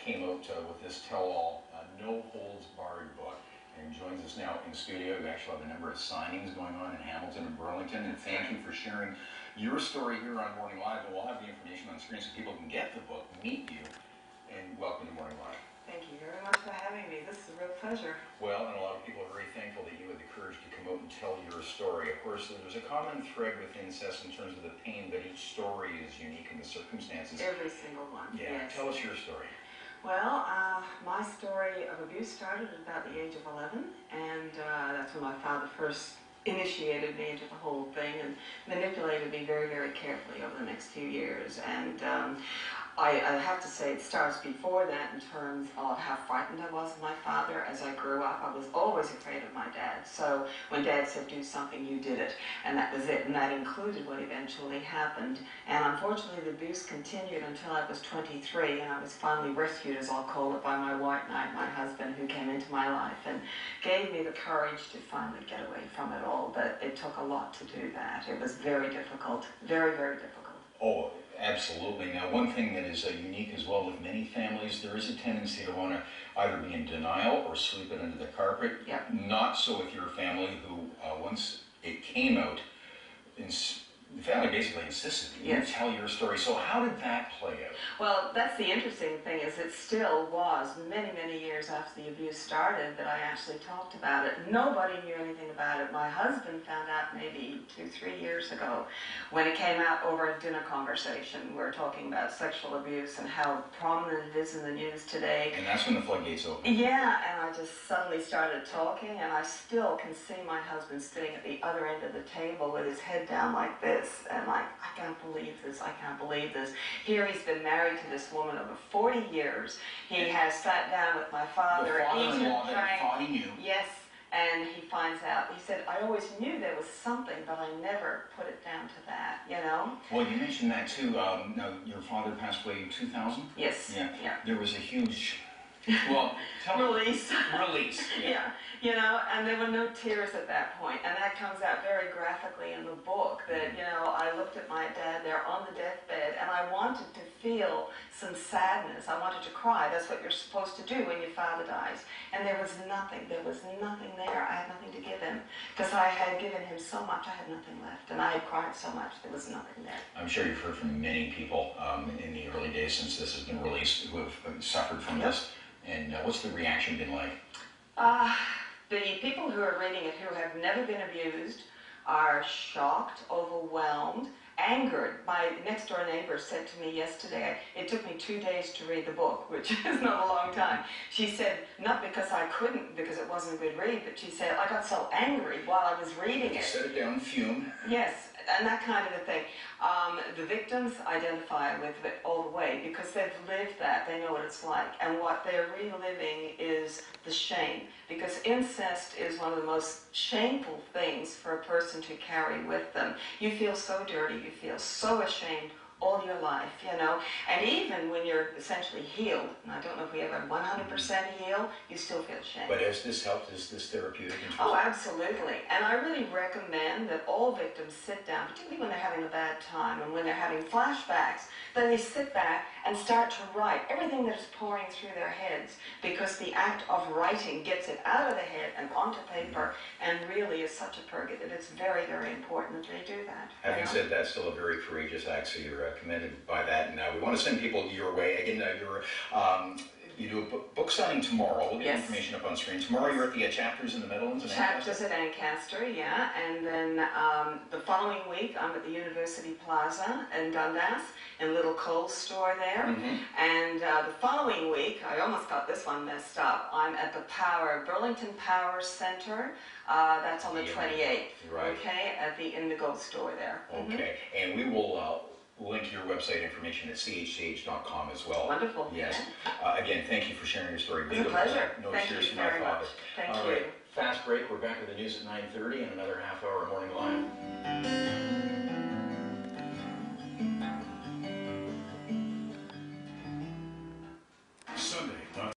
came out with this tell-all, no holds barred book, and joins us now in studio. We actually have a number of signings going on in Hamilton and Burlington, and thank you for sharing your story here on Morning Live. And we'll have the information on screen so people can get the book, meet you, and welcome to Morning Live. Thank you very much for having me. This is a real pleasure. Well, and a lot of people are very thankful that you had the courage to come out and tell your story. Of course, there's a common thread within CHCH in terms of the pain, but each story is unique in the circumstances. Every single one. Yeah, yes. Tell us your story. Well, my story of abuse started at about the age of 11, and that's when my father first initiated me into the whole thing and manipulated me very, very carefully over the next few years. And I have to say it starts before that in terms of how frightened I was of my father. As I grew up, I was always afraid of my dad. So when Dad said do something, you did it. And that was it. And that included what eventually happened. And unfortunately, the abuse continued until I was 23. And I was finally rescued, as I'll call it, by my white knight, my husband, who came into my life and gave me the courage to finally get away from it all. But it took a lot to do that. It was very difficult. Very, very difficult. Oh, absolutely. Now, one thing that is unique as well with many families, there is a tendency to want to either be in denial or sweep it under the carpet. Yep. Not so with your family, who once it came out, the family basically insisted that you tell your story. So how did that play out? Well, that's the interesting thing, is it still was many, many years after the abuse started that I actually talked about it. Nobody knew anything about it. My husband found out maybe 2-3 years ago when it came out over a dinner conversation. We were talking about sexual abuse and how prominent it is in the news today. And that's when the floodgates opened. Yeah, and I just suddenly started talking, and I still can see my husband sitting at the other end of the table with his head down like this. And like, I can't believe this, I can't believe this. Here he's been married to this woman over 40 years. He has sat down with my father. The father-in-law that thought he knew. Yes, and he finds out. He said, I always knew there was something, but I never put it down to that, you know? Well, you mentioned that too. Now, your father passed away in 2000? Yes. Yeah. Yeah. There was a huge... Well, release. Release. Yeah, you know, and there were no tears at that point, and that comes out very graphically in the book. That, you know, I looked at my dad there on the deathbed, and I wanted to feel some sadness. I wanted to cry. That's what you're supposed to do when your father dies. And there was nothing. There was nothing there. I had nothing to give him because I had given him so much. I had nothing left, and I had cried so much. There was nothing there. I'm sure you've heard from many people in the early days since this has been released who have suffered from this. And what's the reaction been like? The people who are reading it who have never been abused are shocked, overwhelmed, angered. My next door neighbor said to me yesterday, it took me 2 days to read the book, which is not a long time. She said, not because I couldn't, because it wasn't a good read, but she said, I got so angry while I was reading it. Set it down, fume. Yes, and that kind of a thing. The victims identify with it all the way because they've lived that. They know what it's like. And what they're reliving is the shame. Because incest is one of the most shameful things for a person to carry with them. You feel so dirty. You feel so ashamed all your life, you know. And even when you're essentially healed, and I don't know if we ever 100% heal, you still feel shame. But has this helped? Is this therapeutic? Oh, absolutely. And I really recommend that all victims sit down, particularly when they're having a bad time and when they're having flashbacks, that they sit back and start to write everything that is pouring through their heads, because the act of writing gets it out of the head and onto paper, and really is such a purgative. It's very, very important that they do that. Having said that, still a very courageous act, so you're commended by that. And we want to send people your way. Again, you do a book signing tomorrow. We'll get information up on screen. Tomorrow you're at the Chapters in the Netherlands. Chapters at Ancaster, yeah. And then the following week I'm at the University Plaza in Dundas, in Little Cole's store there. And the following week, I almost got this one messed up, I'm at the Burlington Power Center. That's on the 28th, okay, at the Indigo store there. Okay, and we will link your website information at chch.com as well. Wonderful. Yes. Again, thank you for sharing your story. It's a pleasure. No thank tears you from my very father. much. Thank All you. right, fast break. We're back with the news at 9:30 and another half hour Morning Live.